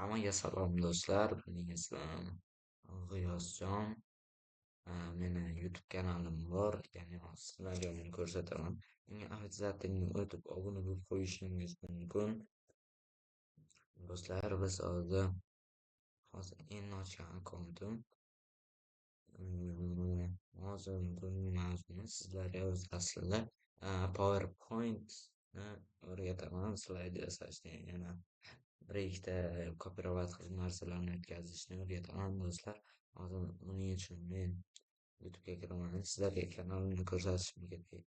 Hammaga salom do'stlar. Mening ismim G'iyosjon. Meni YouTube kanalim bor. Ya'ni sizlarga uni ko'rsataman. Menga обязательно o'tib obuna bo'lib qo'yishingiz mumkin. Do'stlar, biz hozir endi ochgan akkauntim. Hozir bugungi mavzumiz sizlarga o'zi aslida PowerPoint'ni o'rgataman. Slayd yasashni, yana bir ikkita copyright narsalarni o'tkazishni o'rgataman do'stlar. Hozir uning uchun men YouTube'ga kiraman. Sizlarga kanalimni ko'rsatishim kerak.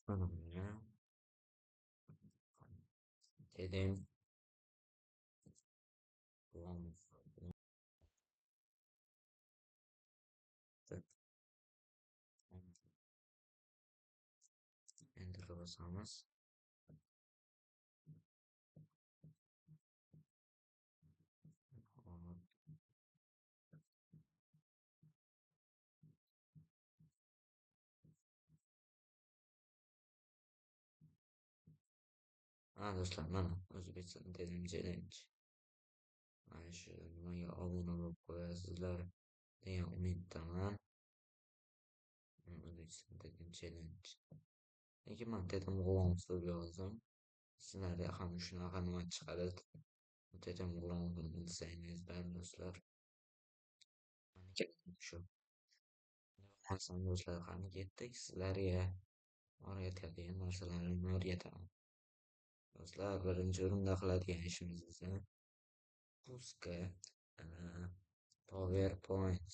Mana bunga dedim. Enterga bosamiz. Do'stlar, mana O'zbekiston dedim challenge. Mana shu nimaga obuna bo'lib qo'yasizlar degan umiddaman. O'zbekiston dedim challenge. Lekin men dedim g'ulom deb yozdim. Sizlarga ham shunaqa nima chiqadi. Dedim g'ulom bilsangizlar do'stlar. Shu. Hasan do'stlar, qani ketdik, sizlarga o'rgatadigan narsalarni o'rgataman. Do'stlar, birinchi o'rinda qiladigan ishimiz esa pustga PowerPoint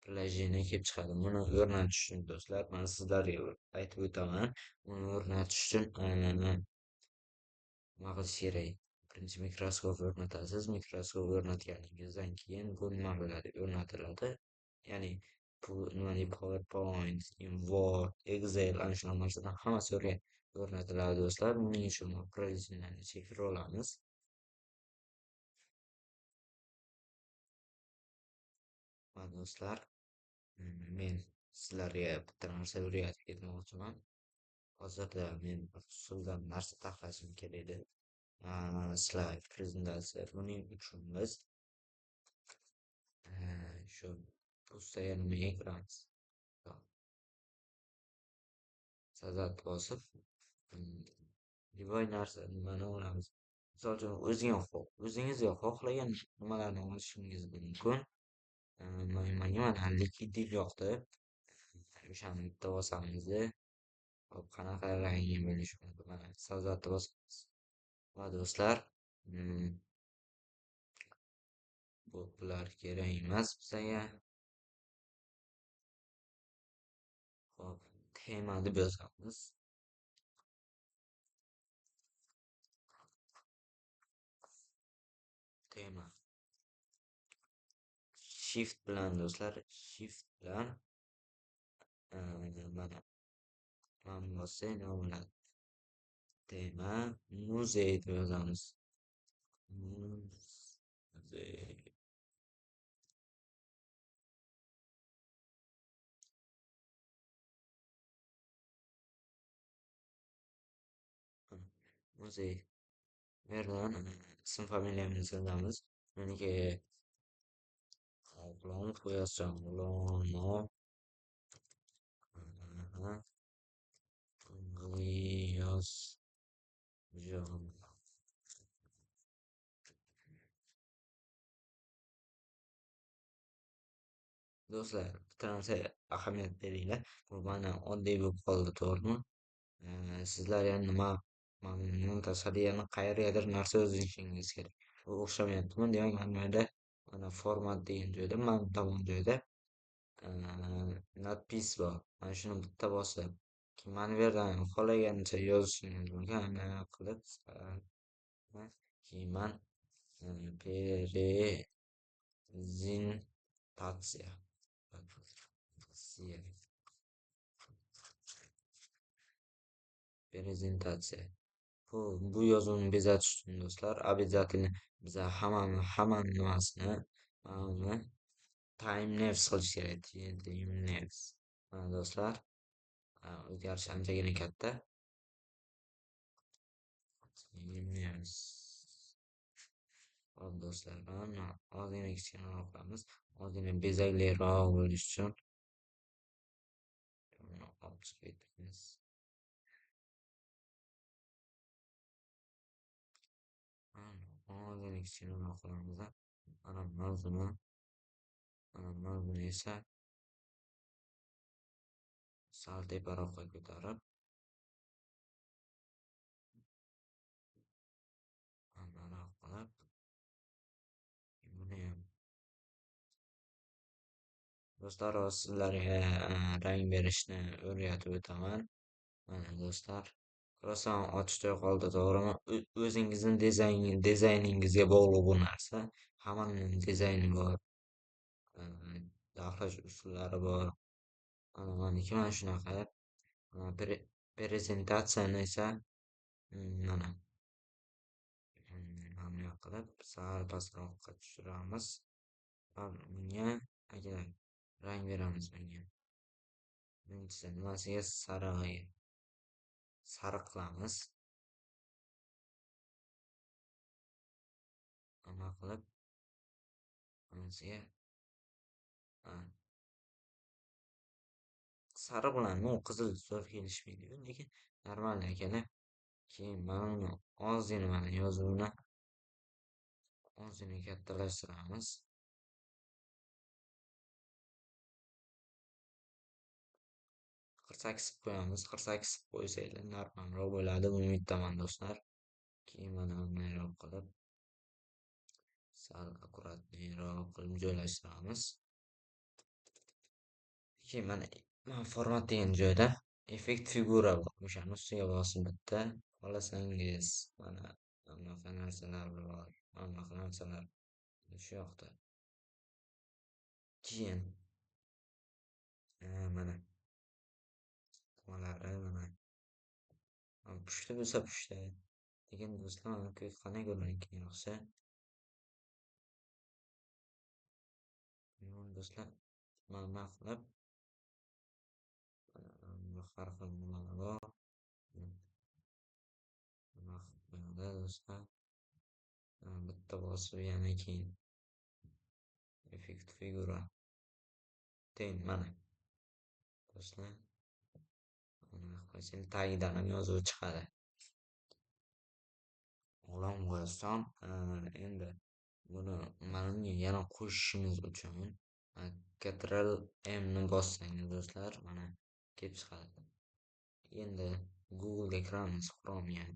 priложение kelib chiqadi. Buni o'rnatish uchun do'stlar, men sizlarga aytib o'taman. Uni o'rnatish uchun nima qilish kerak? Birinchi mikroskop o'rnatasiz. Mikroskop o'rnatganingizdan keyin bu nima bo'ladi? O'rnatiladi. Ya'ni bu nima deydi? PowerPoint, Word, Excel ana shunaqa narsalar hammasi o'rnatiladi do'stlar. Buning uchun priложениeni chekib olamiz. Mana do'stlar, men sizlarga bitta narsa o'rgatib ketmoqchiman. Hozirda men usuldan narsa tahlashim kerak edi. Slayd prezentatsiya. Buning uchun biz shu pustga nimaga kiramiz? Sazat bosib, любой narsa nimani olamiz. Misol uchun o'zingizga xohlagan nimalarni olishingiz mumkin. Menga mana likidlik yoqdi. O'shani bitta bosamiz-da. Hop, qanaqa rangi bo'lishi mumkin? Mana sazatni bosamiz. Va do'stlar, bular kerak emas bizga. Hop, tema deb yozamiz. Tema. Shift bilan do'stlar, shift bilan mana bossang nima bo'ladi? Tema muzey deb yozamiz. Muzey. Muzey. Bu yerdan ism familiyamizni yozamiz. Meniki G'ulomov G'iyosjon. G'ulomov G'iyosjon. Do'stlar, bitta narsa ahamiyat beringlar. Bu mana oddiy bo'lib qoldi, to'g'rimi? Sizlar yana nimani tashqari yana qayergadir narsa yozishingiz kerak. Bu o'xshamayaptimi? Demak, mana bu yerda mana format degan joyda, mana tomon joyda nadpis bor. Mana shuni bitta bosib, mana bu yerdan xohlagancha yozishingiz mumkin. Anaqa qilib keyin prezentatsiya. Prezentatsiya. Bu yozuvni bezatish uchun do'stlar, обязательно biza hamma nimasini time lapse qilish kerak. Time lapse. Mana do'stlar, o'zgarish anchagina katta. Yemlaymiz. Hop do'stlar, mana ozgina kichkinaroq qilamiz. Ozgina bezakliroq bo'lishi uchun buni olib chiqib ketamiz. Ozgina kichkinaroq qilamiz. Mana mavzuni esa sal teparoqqa ko'tarib, anaroq qilib, buniyam do'stlar, sizlarga rang berishni o'rgatib o'taman. Mana do'stlar, rosa ochishda qoldi, to'g'rimi? O'zingizni dizayningizga bog'liq bu narsa. Hammaning dizayni bor, daflash usullari bor. Mana meniki mana shunaqa. Prezentatsiyani esa mana bunday qilib sal pastroqqa tushiramiz va bunga agar rang beramiz bunga. Birinchisi nimasiga sariq qilamiz. Nima qilib bunisiga sariq bilan qizil zo'r kelishmaydi, lekin normal ekan. Keyin mana uni ozgina mana yozuvni ozgina kattalashtiramiz. 48 qo'yamiz. 48 qo'ysanglar normalroq bo'ladi, umiddaman do'stlar. Keyin mana bundayroq qilib sal akkuratliroq qilib joylashtiramiz. Keyin mana format degan joyda effekt figura bor. O'shani ustiga bosib bitta xohlasangiz mana bunaqa narsalar bor. Bunaqa narsalar shu yoqda. Keyin mana mana pushti bo'lsa pushti. Lekin do'stlar, mana qanday ko'ringan yaxshi. Do'stlar, mana qilib har xil nimalar bor. Nima qilib do'stlar, bitta bosib yana keyin effekt figura teyin mana do'stlar, mana qo'ysak tagidan ham yozuv chiqadi. Olam qo'yasam, endi buni mana bunga yana qo'shishimiz uchun Ctrl M ni bossangiz do'stlar, mana kelib chiqadi. Endi Google'ga kiramiz, Chrome'ga.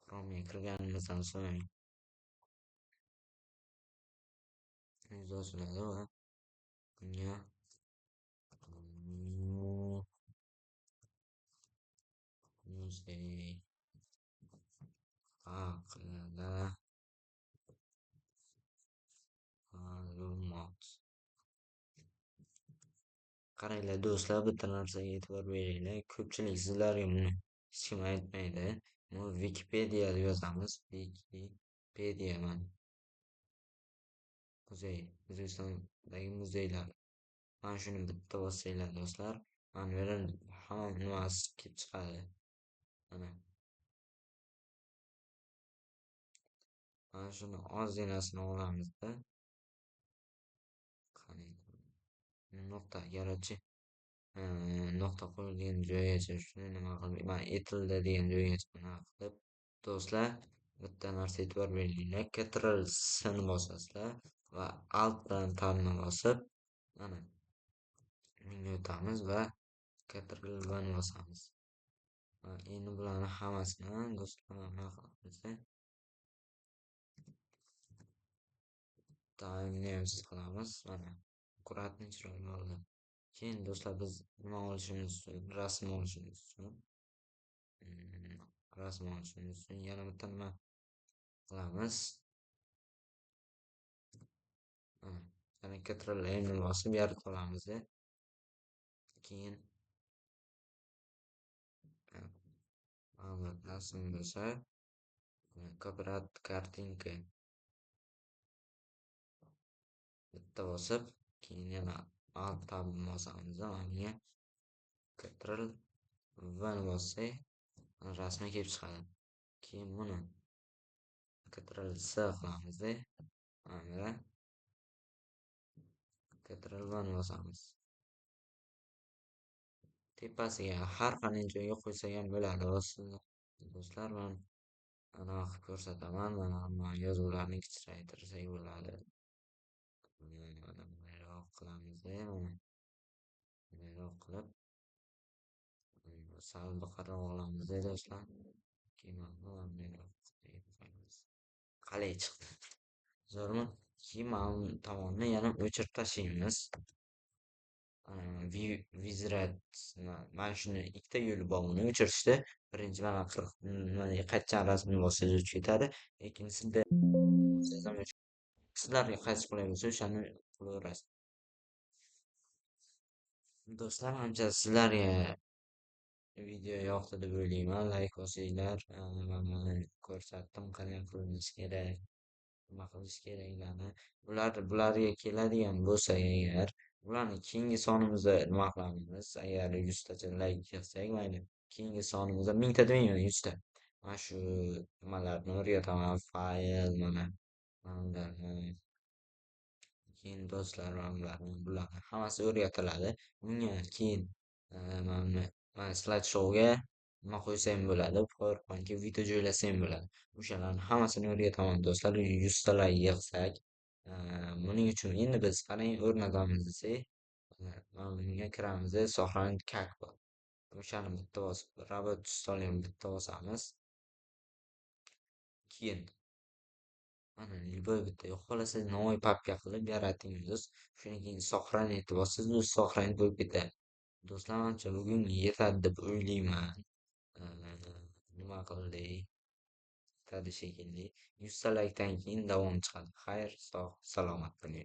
Chrome'ga kirganimizdan so'ng yuz ochiladi va bunga muzey haqida ma'lumot. Qaranglar do'stlar, bitta narsaga e'tibor beringlar. Ko'pchilik sizlarga buni hech kim aytmaydi. Buni Wikipedia deb yozamiz. Wikipedia mana. Muzey, O'zbekistondagi muzeylar. Mana shuni bitta bossanglar do'stlar, mana bu yerdan hamma nimasi kelib chiqadi. Mana shuni ozginasini olamizda. Nuqta, garchi nuqta qo'yilgan joygacha shuni nima qilib, mana etildi degan joygacha nima qilib do'stlar, bitta narsa e'tibor beringlar. Ctrl S ni bosasizlar va Alt bilan Tabni bosib mana bunga o'tamiz va Ctrl V ni bosamiz. Endi bularni hammasini do'stlar nima qilamiz? Timelapse qilamiz. Mana akkuratni chiroyli oldi. Keyin do'stlar, biz nima olishimiz uchun, rasm olishimiz uchun yana bitta nima qilamiz? Yana Ctrl M ni bosib yaritib olamiz. Keyin rasm bo'lsa, ko'prat kartinka bitta bosib, keyin yana Alt tab bosamiz. Bunga Ctrl V ni bossak, rasmi kelib chiqadi. Keyin buni Ctrl+C qilamizda. Mana Ctrl+1 bosamiz. Tepasiga har qanday joyga qo'ysak ham bo'ladi do'stlar. Men anaqa qilib ko'rsataman. Mana hamma yozuvlarni kichraytirsak bo'ladi. Mana bunayroq qilamizda. Mana bunayroq qilib sal biqinroq olamizda do'stlar. Keyin mana bunayroq qilib qo'yamiz. Qalay chiqdi. Zo'rmi? Keyin mana bu tomonni yana o'chirib tashlaymiz. Vizrat mana shuni ikkita yo'li bor uni o'chirishda. Birinchi mana 40 qaytgan rasmni bossangiz o'chib ketadi. Ikkinchisida sizlarga qaysi qulay bo'lsa o'shani qilaverasiz. Do'stlar, manimcha sizlarga video yoqdi deb o'ylayman. Layk bosinglar. Mana ko'rsatdim qanday qilinishi kerak, nima qilish kerakligini. Bularga keladigan bo'lsa agar, ularni keyingi sonimizda nima qilamiz? Agar 100 tacha layk yig'sak, mayli. Keyingi sonimizda 1000 ta demayman, 100 ta. Mana shu nimalarni o'rgataman, fayl mana bularni. Keyin do'stlar bularni hammasi o'rgatiladi. Bunga keyin mana slayd shouga nima qo'ysam bo'ladi, PowerPointga video joylasam bo'ladi. O'shalarni hammasini o'rgataman do'stlar. 100 ta layk yig'sak, buning uchun endi biz qarang o'rnatamiz desak, mana bunga kiramiz, saqlanib kak bor. O'shani bitta bosib, robot stolni bitta bosamiz. Keyin mana любой bitta yo'q xohlasa новый papka qilib yaratingiz. Shundan keyin saqlanib bossangiz, o'zi saqlanib bo'lib ketadi. Do'stlar, manimcha bugun yetadi deb o'ylayman. Nima qildik? Yetadi shekilli. 100 ta laykdan keyin davom chiqadi. Xayr, sog' salomat bo'ling.